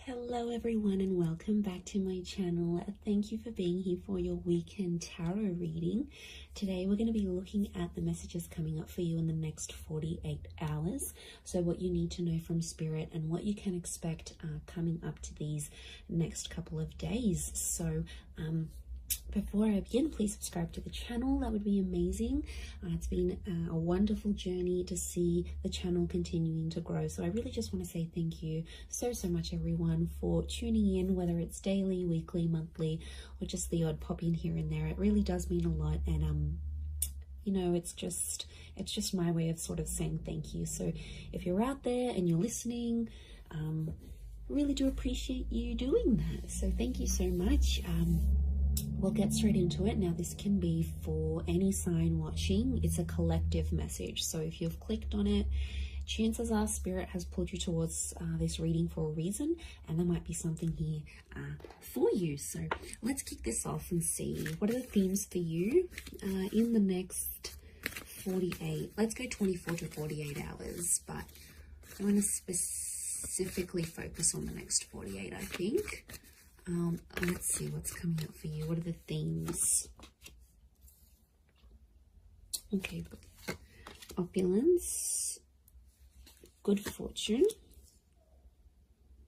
Hello everyone and welcome back to my channel. Thank you for being here for your weekend tarot reading. Today we're going to be looking at the messages coming up for you in the next 48 hours. So what you need to know from Spirit and what you can expect coming up to these next couple of days. So before I begin, please subscribe to the channel. That would be amazing. It's been a wonderful journey to see the channel continuing to grow. So I really just want to say thank you so much, everyone, for tuning in, whether it's daily, weekly, monthly, or just the odd pop in here and there. It really does mean a lot. And you know, it's just my way of sort of saying thank you. So if you're out there and you're listening, really do appreciate you doing that. So thank you so much. We'll get straight into it. Now, this can be for any sign watching. It's a collective message. So if you've clicked on it, chances are Spirit has pulled you towards this reading for a reason, and there might be something here for you. So let's kick this off and see what are the themes for you in the next 48. Let's go 24 to 48 hours, but I want to specifically focus on the next 48, I think. Let's see what's coming up for you. What are the themes? Okay, opulence, good fortune,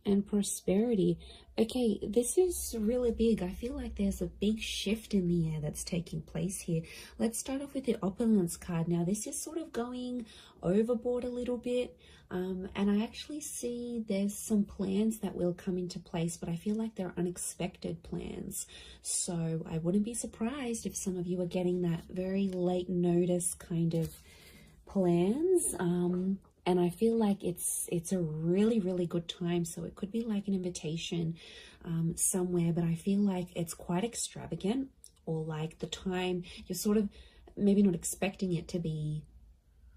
and prosperity. Okay, this is really big. I feel like there's a big shift in the air that's taking place here. Let's start off with the opulence card. Now, this is sort of going overboard a little bit. And I actually see there's some plans that will come into place, but I feel like they're unexpected plans. So I wouldn't be surprised if some of you are getting that very late notice kind of plans. And I feel like it's a really good time. So it could be like an invitation somewhere, but I feel like it's quite extravagant, or like the time you're sort of maybe not expecting it to be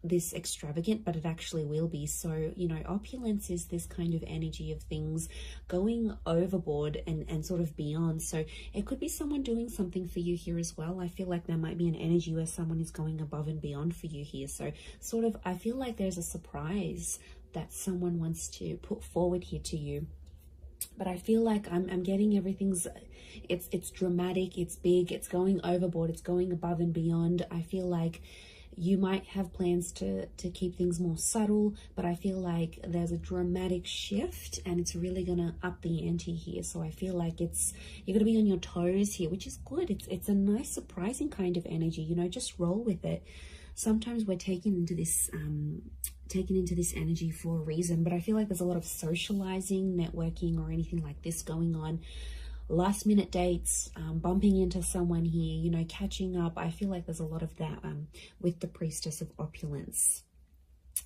this extravagant, but it actually will be. So, you know, opulence is this kind of energy of things going overboard and sort of beyond. So it could be someone doing something for you here as well. I feel like there might be an energy where someone is going above and beyond for you here. So sort of, I feel like there's a surprise that someone wants to put forward here to you. But I feel like I'm getting everything's, it's dramatic, it's big, it's going overboard, it's going above and beyond. I feel like you might have plans to keep things more subtle, but I feel like there's a dramatic shift and it's really going to up the ante here. So I feel like you're going to be on your toes here, which is good. It's a nice, surprising kind of energy, you know, just roll with it. Sometimes we're taken into this energy for a reason, but I feel like there's a lot of socializing, networking, or anything like this going on. Last minute dates, bumping into someone here, you know, catching up. I feel like there's a lot of that with the Priestess of Opulence.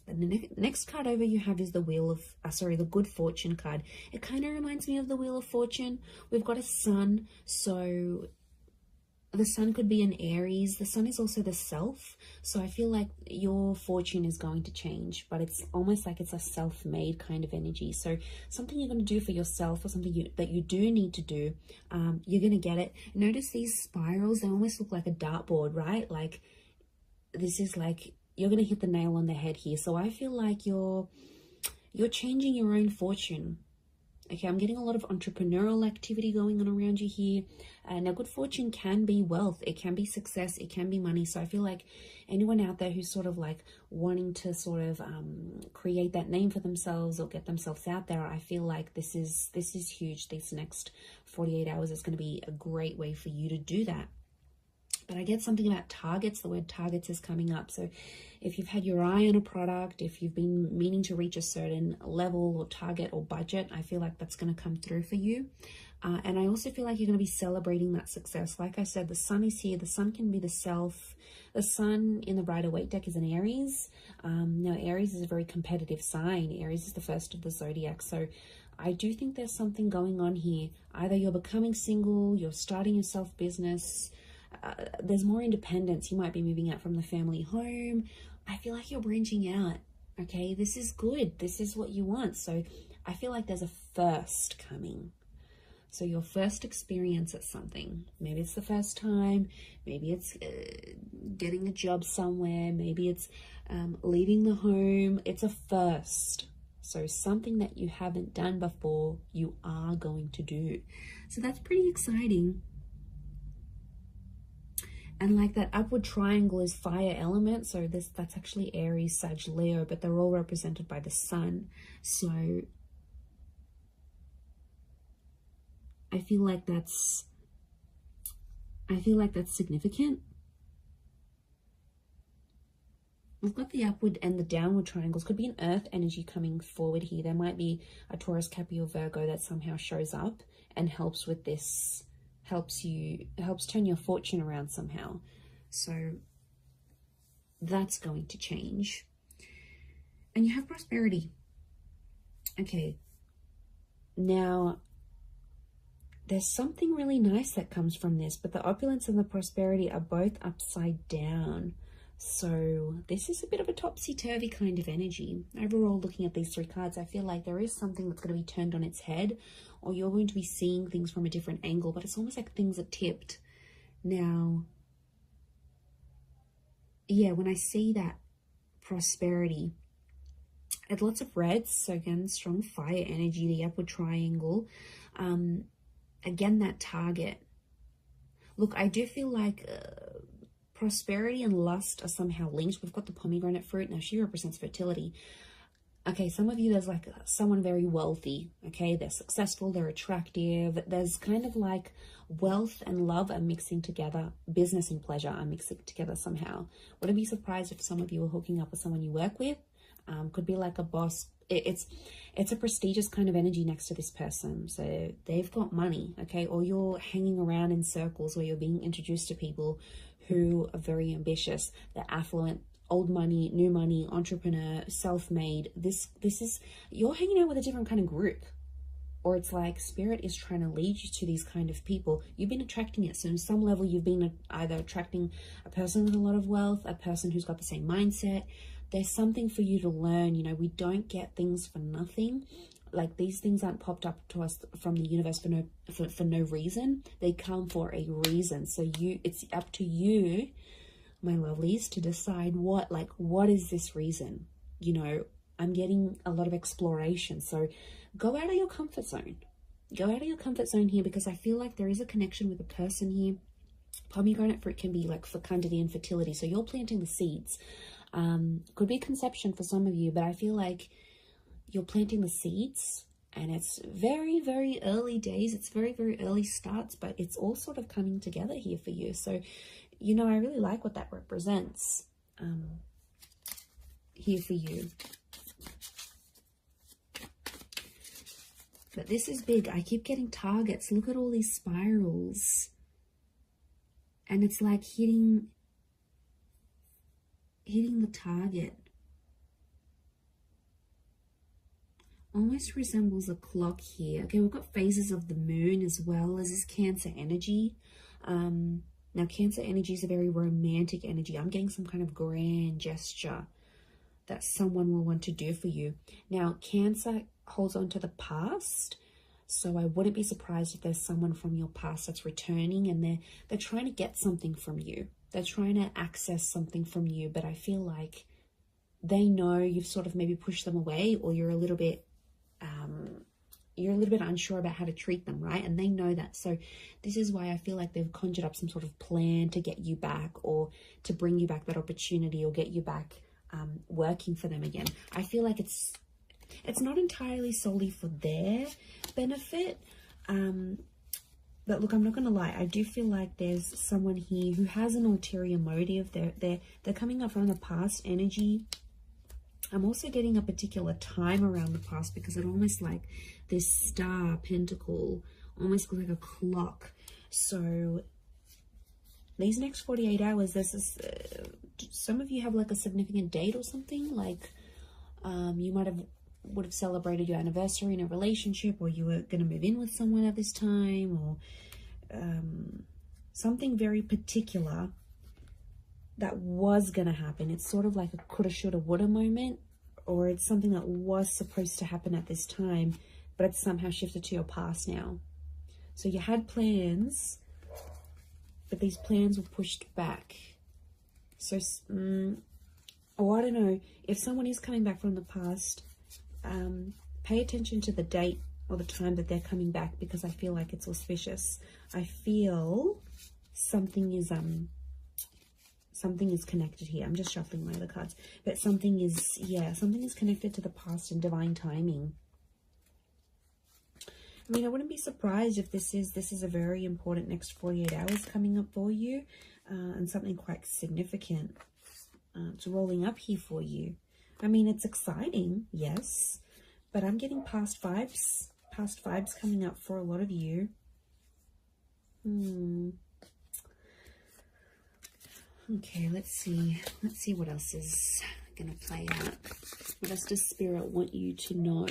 And the next card over you have is the Wheel of, the Good Fortune card. It kind of reminds me of the Wheel of Fortune. We've got a sun, so the sun could be an Aries. The sun is also the self. So I feel like your fortune is going to change, but it's almost like it's a self-made kind of energy. So something you're going to do for yourself, or something that you do need to do, you're going to get it. Notice these spirals, they almost look like a dartboard, right? Like this is like, you're going to hit the nail on the head here. So I feel like you're changing your own fortune. Okay, I'm getting a lot of entrepreneurial activity going on around you here. Now, good fortune can be wealth. It can be success. It can be money. So I feel like anyone out there who's sort of like wanting to sort of create that name for themselves or get themselves out there, I feel like this is huge. These next 48 hours is going to be a great way for you to do that. But I get something about targets. The word targets is coming up. So if you've had your eye on a product, if you've been meaning to reach a certain level or target or budget, I feel like that's going to come through for you. And I also feel like you're going to be celebrating that success. Like I said, the sun is here. The sun can be the self. The sun in the Rider-Waite deck is an Aries. Now, Aries is a very competitive sign. Aries is the first of the zodiac. So I do think there's something going on here. Either you're becoming single, you're starting your self-business, there's more independence. You might be moving out from the family home. I feel like you're branching out. Okay, this is good. This is what you want. So I feel like there's a first coming. So your first experience at something, maybe it's the first time, maybe it's getting a job somewhere, maybe it's leaving the home. It's a first. So something that you haven't done before, you are going to do. So that's pretty exciting. And like that upward triangle is fire element. So that's actually Aries, Sag, Leo, but they're all represented by the sun. So I feel like that's significant. We've got the upward and the downward triangles. Could be an earth energy coming forward here. There might be a Taurus, Capricorn, Virgo that somehow shows up and helps with this, helps turn your fortune around somehow. So that's going to change. And you have prosperity. Okay. Now, there's something really nice that comes from this, but the opulence and the prosperity are both upside down. So this is a bit of a topsy-turvy kind of energy. Overall, looking at these three cards, I feel like there is something that's going to be turned on its head, or you're going to be seeing things from a different angle, but it's almost like things are tipped. Now, yeah, when I see that prosperity, it's lots of reds. So again, strong fire energy, the upward triangle. Again, that target. Look, I do feel like prosperity and lust are somehow linked. We've got the pomegranate fruit. Now, she represents fertility. Okay, some of you, there's like someone very wealthy. Okay, they're successful, they're attractive. There's kind of like wealth and love are mixing together. Business and pleasure are mixing together somehow. Wouldn't be surprised if some of you are hooking up with someone you work with. Could be like a boss. It's a prestigious kind of energy next to this person. So they've got money, okay? Or you're hanging around in circles where you're being introduced to people who are very ambitious. They're affluent, old money, new money, entrepreneur, self-made. This is, you're hanging out with a different kind of group. Or it's like spirit is trying to lead you to these kind of people. You've been attracting it. So on some level, you've been either attracting a person with a lot of wealth, a person who's got the same mindset. There's something for you to learn. You know, we don't get things for nothing. Like, these things aren't popped up to us from the universe for no reason. They come for a reason. So it's up to you, my lovelies, to decide what is this reason? You know, I'm getting a lot of exploration. So go out of your comfort zone. Go out of your comfort zone here, because I feel like there is a connection with a person here. Pomegranate fruit can be like fecundity and fertility. So you're planting the seeds. Could be conception for some of you, but I feel like you're planting the seeds, and it's very, very early days. It's very, very early starts, but it's all sort of coming together here for you. So, you know, I really like what that represents here for you. But this is big. I keep getting targets. Look at all these spirals. And it's like hitting the target. Almost resembles a clock here. Okay, we've got phases of the moon as well as this Cancer energy. Now, Cancer energy is a very romantic energy. I'm getting some kind of grand gesture that someone will want to do for you. Now, Cancer holds on to the past. So I wouldn't be surprised if there's someone from your past that's returning, and they're trying to get something from you. They're trying to access something from you, but I feel like they know you've sort of maybe pushed them away, or you're a little bit unsure about how to treat them, right? And they know that. So this is why I feel like they've conjured up some sort of plan to get you back, or to bring you back that opportunity, or get you back working for them again. I feel like it's not entirely solely for their benefit. But look, I'm not going to lie. I do feel like there's someone here who has an ulterior motive. They're coming up from the past energy. I'm also getting a particular time around the past, because it almost like this star pentacle almost looks like a clock. So these next 48 hours, there's this, some of you have like a significant date or something. Like you would have celebrated your anniversary in a relationship, or you were going to move in with someone at this time, or something very particular that was going to happen. It's sort of like a coulda, shoulda, woulda moment, or it's something that was supposed to happen at this time, but it's somehow shifted to your past now. So you had plans, but these plans were pushed back. So, I don't know, if someone is coming back from the past, Pay attention to the date or the time that they're coming back, because I feel like it's auspicious. I feel something is connected here. I'm just shuffling my other cards, but something is, yeah, something is connected to the past and divine timing. I mean, I wouldn't be surprised if this is a very important next 48 hours coming up for you, and something quite significant it's rolling up here for you. I mean, it's exciting, yes, but I'm getting past vibes coming up for a lot of you. Okay, let's see what else is gonna play out. What else does Spirit want you to know?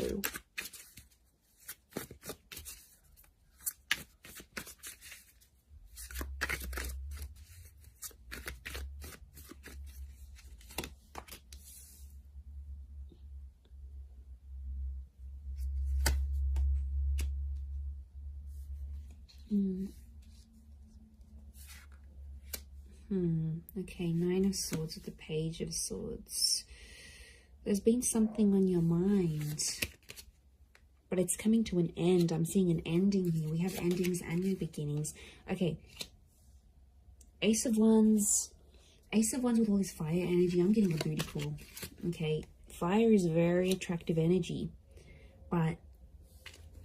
Okay, Nine of Swords with the Page of Swords. There's been something on your mind, but it's coming to an end. I'm seeing an ending here. We have endings and new beginnings. Okay, Ace of Wands with all this fire energy. I'm getting a booty call. Okay, fire is very attractive energy, but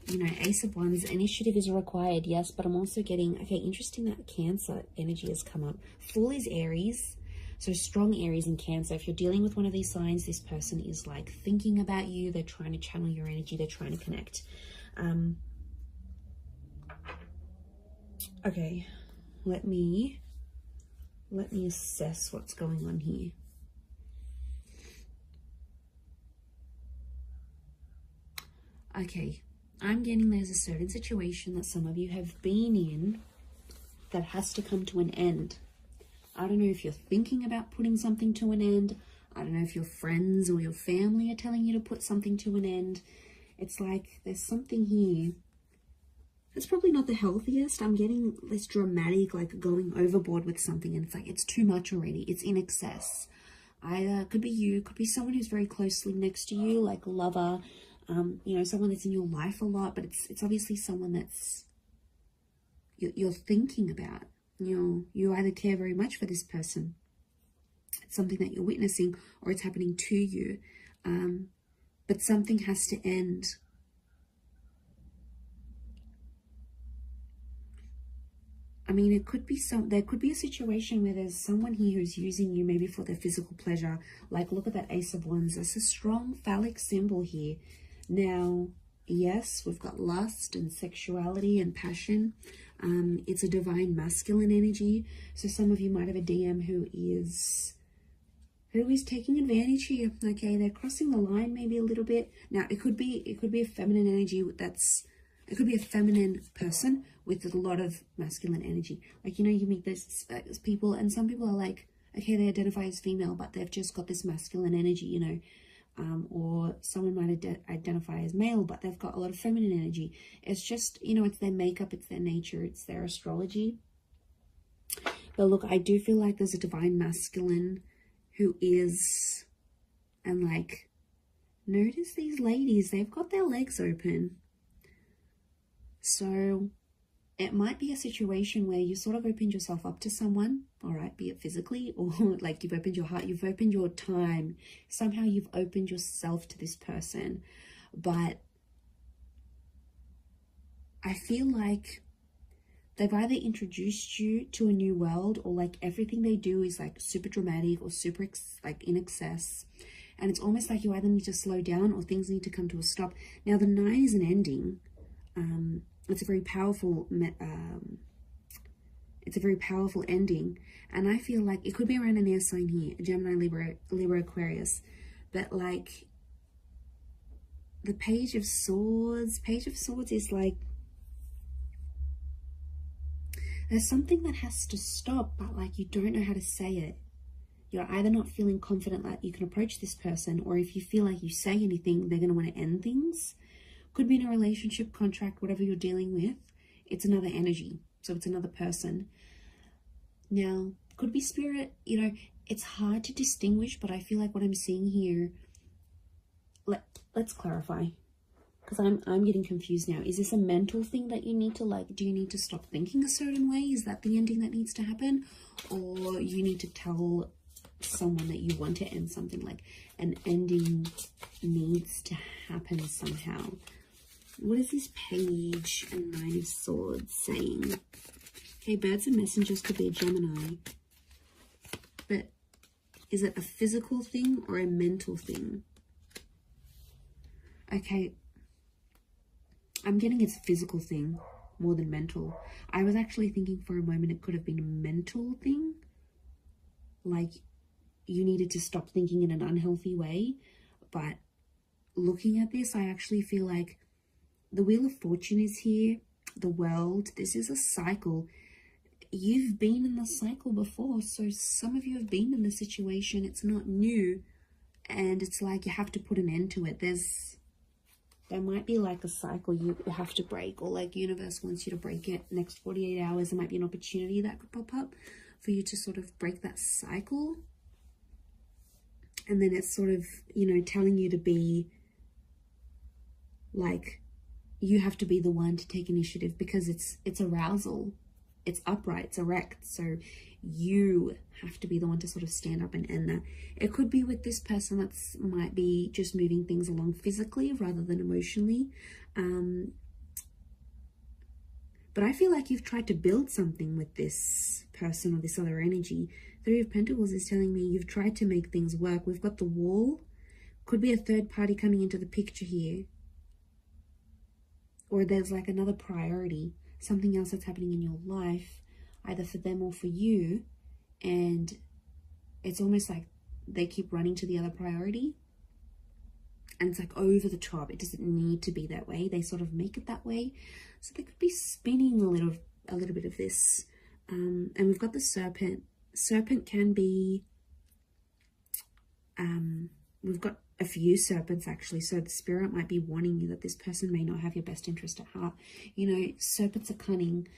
you know, Ace of Wands, initiative is required, yes, but I'm also getting, okay, interesting that Cancer energy has come up. Fool is Aries, so strong Aries and Cancer. If you're dealing with one of these signs, this person is like thinking about you. They're trying to channel your energy. They're trying to connect. Okay, let me assess what's going on here. Okay. I'm getting there's a certain situation that some of you have been in that has to come to an end. I don't know if you're thinking about putting something to an end. I don't know if your friends or your family are telling you to put something to an end. It's like there's something here. It's probably not the healthiest. I'm getting this dramatic, like going overboard with something, and it's like it's too much already. It's in excess. Either could be you, could be someone who's very closely next to you, like a lover, you know, someone that's in your life a lot, but it's obviously someone that's you're thinking about. You either care very much for this person, it's something that you're witnessing, or it's happening to you, but something has to end. I mean, it could be there could be a situation where there's someone here who's using you maybe for their physical pleasure. Like, look at that Ace of Wands. There's a strong phallic symbol here. Now, yes, we've got lust and sexuality and passion. It's a divine masculine energy. So some of you might have a DM who is taking advantage here. Okay, they're crossing the line maybe a little bit. Now, it could be a feminine energy it could be a feminine person with a lot of masculine energy. Like, you know, you meet those people, and some people are like, okay, they identify as female, but they've just got this masculine energy, you know. Or someone might identify as male, but they've got a lot of feminine energy. It's just, you know, it's their makeup, it's their nature, it's their astrology. But look, I do feel like there's a divine masculine who is, and like, notice these ladies, they've got their legs open. So it might be a situation where you sort of opened yourself up to someone, all right, be it physically or like you've opened your heart, you've opened your time. Somehow you've opened yourself to this person. But I feel like they've either introduced you to a new world, or like everything they do is like super dramatic or super like in excess. And it's almost like you either need to slow down or things need to come to a stop. Now, the 9 is an ending. It's a very powerful ending, and I feel like it could be around an air sign here, Gemini, Libra, Aquarius, but like the Page of Swords is like there's something that has to stop, but like you don't know how to say it. You're either not feeling confident that you can approach this person, or if you feel like you say anything, they're going to want to end things. Could be in a relationship, contract, whatever you're dealing with. It's another energy. So it's another person. Now, could be spirit. You know, it's hard to distinguish, but I feel like what I'm seeing here, let's clarify, because I'm getting confused now. Is this a mental thing that you need to, like, do you need to stop thinking a certain way? Is that the ending that needs to happen? Or you need to tell someone that you want to end something, like an ending needs to happen somehow? What is this page and Nine of Swords saying? Okay, birds and messengers could be a Gemini. But is it a physical thing or a mental thing? Okay, I'm getting it's a physical thing more than mental. I was actually thinking for a moment it could have been a mental thing. Like you needed to stop thinking in an unhealthy way. But looking at this, I actually feel like the Wheel of Fortune is here. The World. This is a cycle. You've been in the cycle before. So some of you have been in the situation. It's not new. And it's like you have to put an end to it. There might be like a cycle you have to break, or like universe wants you to break it. Next 48 hours, there might be an opportunity that could pop up for you to sort of break that cycle. And then it's sort of, you know, telling you to be like, you have to be the one to take initiative, because it's arousal. It's upright, it's erect. So you have to be the one to sort of stand up and end that. It could be with this person that's might be just moving things along physically rather than emotionally. But I feel like you've tried to build something with this person or this other energy. Three of Pentacles is telling me you've tried to make things work. We've got the Wall. Could be a third party coming into the picture here. Or there's like another priority. Something else that's happening in your life, either for them or for you, and it's almost like they keep running to the other priority, and it's like over the top. It doesn't need to be that way. They sort of make it that way, so they could be spinning a little bit of this. And we've got the Serpent. Serpent can be we've got a few serpents actually, so the spirit might be warning you that this person may not have your best interest at heart. You know, serpents are cunning.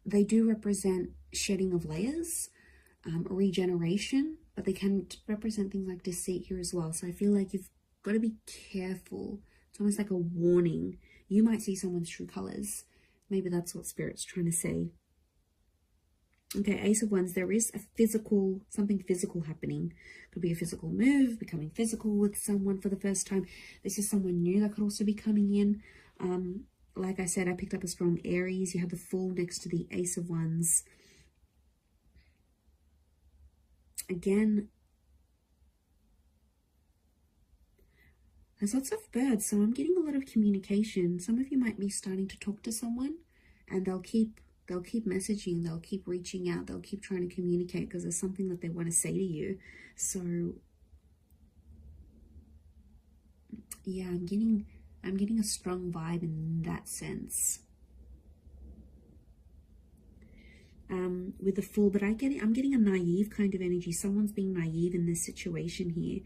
They do represent shedding of layers, regeneration, but they can represent things like deceit here as well. So I feel like you've got to be careful. It's almost like a warning. You might see someone's true colors. Maybe that's what spirit's trying to say. Okay, Ace of Wands, there is a physical, something physical happening. Could be a physical move, becoming physical with someone for the first time. This is someone new that could also be coming in. Like I said, I picked up a strong Aries. You have the Fool next to the Ace of Wands. Again, there's lots of birds, so I'm getting a lot of communication. Some of you might be starting to talk to someone, and they'll keep messaging, they'll keep reaching out, they'll keep trying to communicate because there's something that they want to say to you. So yeah, I'm getting a strong vibe in that sense. With the Fool, but I'm getting a naive kind of energy. Someone's being naive in this situation here.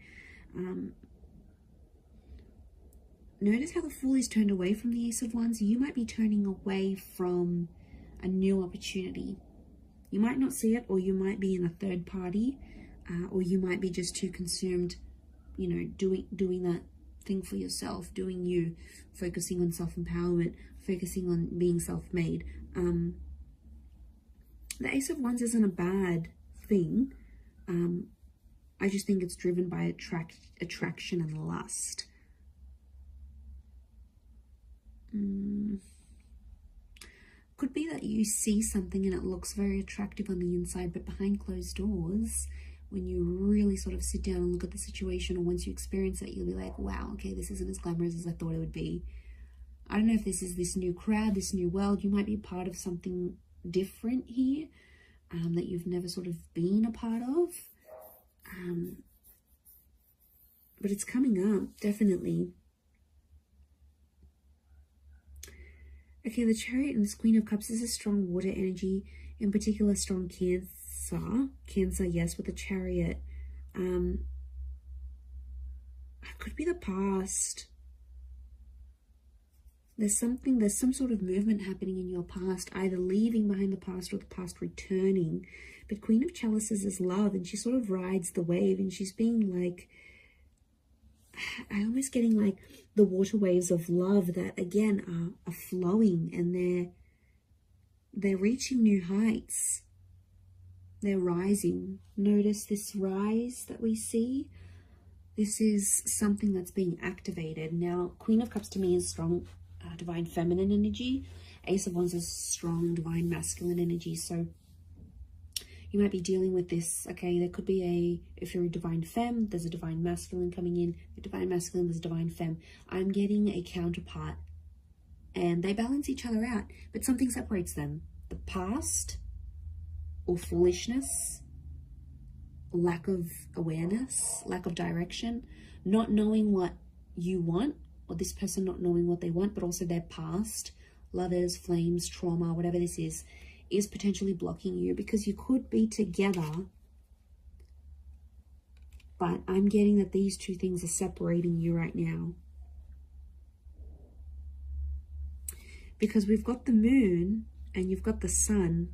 Notice how the Fool is turned away from the Ace of Wands. You might be turning away from a new opportunity. You might not see it, or you might be in a third party, or you might be just too consumed, you know, doing that thing for yourself, doing you, focusing on self-empowerment, focusing on being self-made. The Ace of Wands isn't a bad thing. I just think it's driven by attraction and lust. Could be that you see something and it looks very attractive on the inside, but behind closed doors, when you really sort of sit down and look at the situation, or once you experience it, you'll be like, wow, okay, this isn't as glamorous as I thought it would be. I don't know if this is this new crowd, this new world. You might be a part of something different here that you've never sort of been a part of. But it's coming up, definitely. Okay, the Chariot and this Queen of Cups is a strong water energy, in particular strong Cancer. Cancer, yes, with the Chariot. It could be the past. There's some sort of movement happening in your past, either leaving behind the past or the past returning. But Queen of Chalices is love, and she sort of rides the wave, and she's being like, I'm almost getting like the water waves of love that again are flowing, and they're reaching new heights. They're rising. Notice this rise that we see. This is something that's being activated. Now, Queen of Cups to me is strong divine feminine energy. Ace of Wands is strong divine masculine energy. So you might be dealing with this. Okay, there could be if you're a divine femme, there's a divine masculine coming in. A divine masculine, there's a divine femme. I'm getting a counterpart, and they balance each other out, but something separates them. The past, or foolishness, lack of awareness, lack of direction, not knowing what you want, or this person not knowing what they want, but also their past, lovers, flames, trauma, whatever this is potentially blocking you, because you could be together, but I'm getting that these two things are separating you right now. Because we've got the moon and you've got the sun.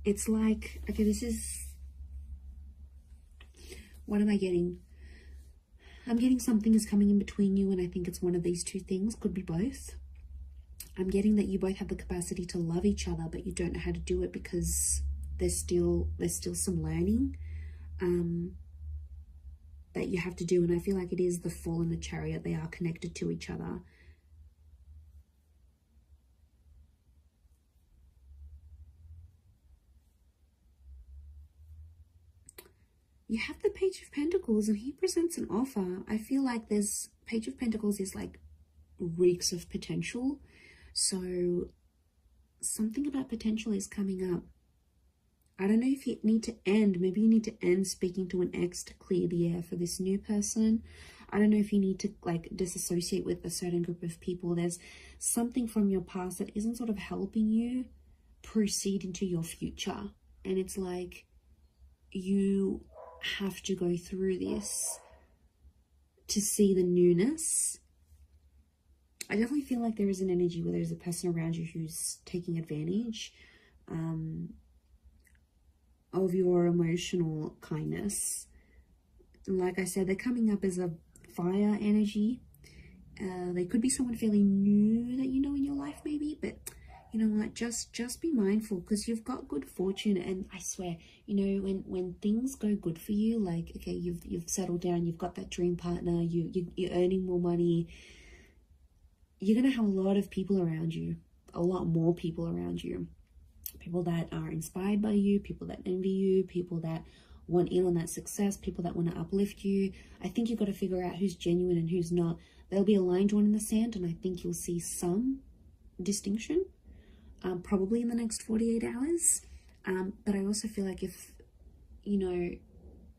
It's like, okay, this is, what am I getting? I'm getting something is coming in between you, and I think it's one of these two things, could be both. I'm getting that you both have the capacity to love each other, but you don't know how to do it because there's still some learning that you have to do. And I feel like it is the Fool and the Chariot. They are connected to each other. You have the Page of Pentacles, and he presents an offer. I feel like there's Page of Pentacles is like reeks of potential. So something about potential is coming up. I don't know if you need to end. Maybe you need to end speaking to an ex to clear the air for this new person. I don't know if you need to like disassociate with a certain group of people. There's something from your past that isn't sort of helping you proceed into your future. And it's like you have to go through this to see the newness. I definitely feel like there is an energy where there's a person around you who's taking advantage of your emotional kindness. Like I said, they're coming up as a fire energy. They could be someone fairly new that you know in your life maybe, but you know what, just be mindful, because you've got good fortune. And I swear, you know, when things go good for you, like okay, you've settled down, you've got that dream partner, you're earning more money, you're going to have a lot of people around you, a lot more people around you. People that are inspired by you, people that envy you, people that want in on that success, people that want to uplift you. I think you've got to figure out who's genuine and who's not. There'll be a line drawn in the sand, and I think you'll see some distinction, probably in the next 48 hours. But I also feel like if, you know,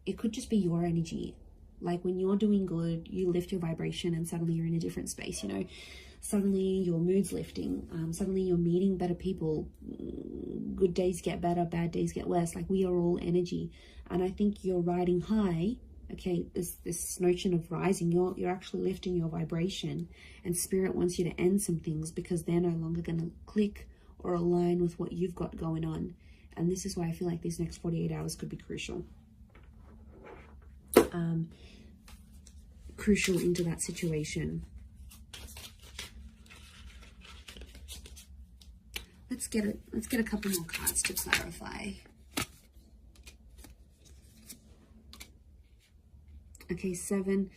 it could just be your energy. Like when you're doing good, you lift your vibration and suddenly you're in a different space, you know. Suddenly your mood's lifting. Suddenly you're meeting better people. Good days get better, bad days get worse. Like we are all energy. And I think you're riding high. Okay, this notion of rising, you're actually lifting your vibration. And Spirit wants you to end some things because they're no longer going to click or align with what you've got going on. And this is why I feel like these next 48 hours could be crucial. Crucial into that situation. Let's get a couple more cards to clarify. Okay, 7.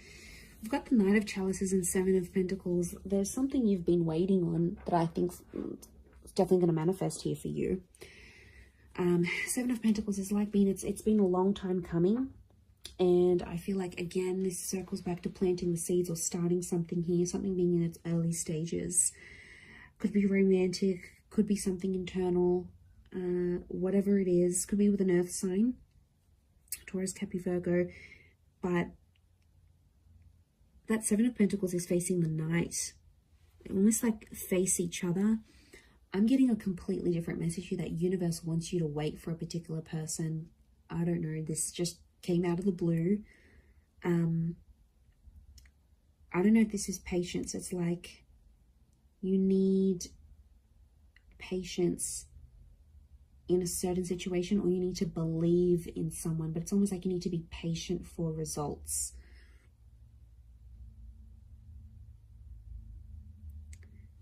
We've got the Knight of Chalices and 7 of Pentacles. There's something you've been waiting on that I think is definitely going to manifest here for you. 7 of Pentacles is like it's been a long time coming. And I feel like, again, this circles back to planting the seeds or starting something here, something being in its early stages. Could be romantic, could be something internal, whatever it is. Could be with an earth sign, Taurus, Capricorn, Virgo. But that 7 of Pentacles is facing the Knight. They almost like face each other. I'm getting a completely different message here, that universe wants you to wait for a particular person. I don't know, this just came out of the blue. I don't know if this is patience. It's like you need patience in a certain situation, or you need to believe in someone, but it's almost like you need to be patient for results.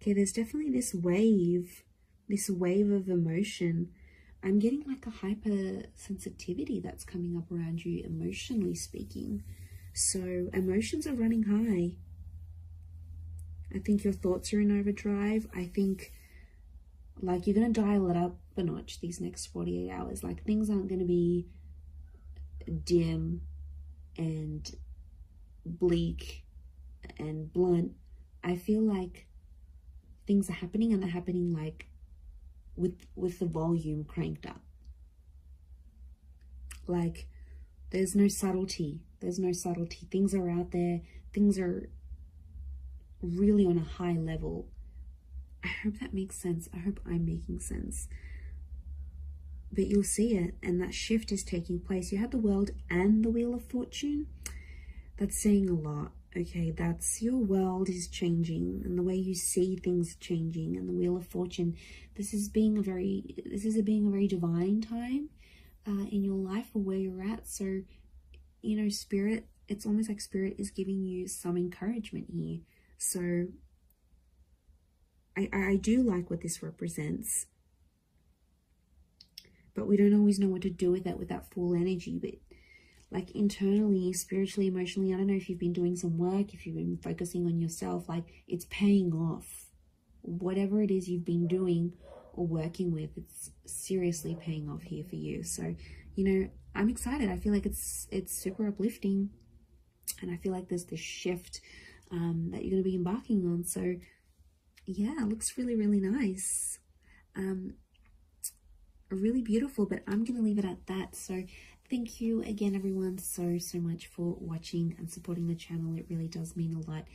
Okay, there's definitely this wave of emotion. I'm getting like a hypersensitivity that's coming up around you, emotionally speaking. So emotions are running high. I think your thoughts are in overdrive. I think like you're going to dial it up a notch these next 48 hours. Like things aren't going to be dim and bleak and blunt. I feel like things are happening, and they're happening like with the volume cranked up. Like there's no subtlety. Things are out there. Things are really on a high level. I hope that makes sense. I hope I'm making sense. But you'll see it, and that shift is taking place. You have the World and the Wheel of Fortune. That's saying a lot. Okay, that's your world is changing, and the way you see things changing, and the Wheel of Fortune. This is being a very divine time in your life, or where you're at. So, you know, Spirit, it's almost like Spirit is giving you some encouragement here. So I do like what this represents, but we don't always know what to do with that full energy. But like internally, spiritually, emotionally, I don't know if you've been doing some work, if you've been focusing on yourself, like it's paying off. Whatever it is you've been doing or working with, it's seriously paying off here for you. So, you know, I'm excited. I feel like it's super uplifting, and I feel like there's this shift that you're going to be embarking on. So yeah, it looks really, really nice. Really beautiful, but I'm going to leave it at that. So thank you again, everyone, so much for watching and supporting the channel. It really does mean a lot.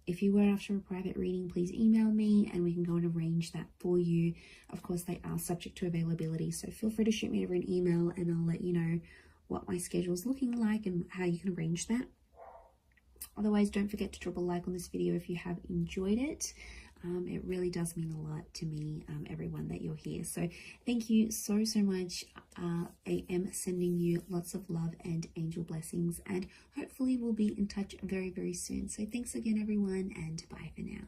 If you were after a private reading, please email me and we can go and arrange that for you. Of course, they are subject to availability, so feel free to shoot me over an email and I'll let you know what my schedule is looking like and how you can arrange that. Otherwise, don't forget to drop a like on this video if you have enjoyed it. It really does mean a lot to me, everyone, that you're here. So thank you so much. I am sending you lots of love and angel blessings, and hopefully we'll be in touch very, very soon. So thanks again, everyone, and bye for now.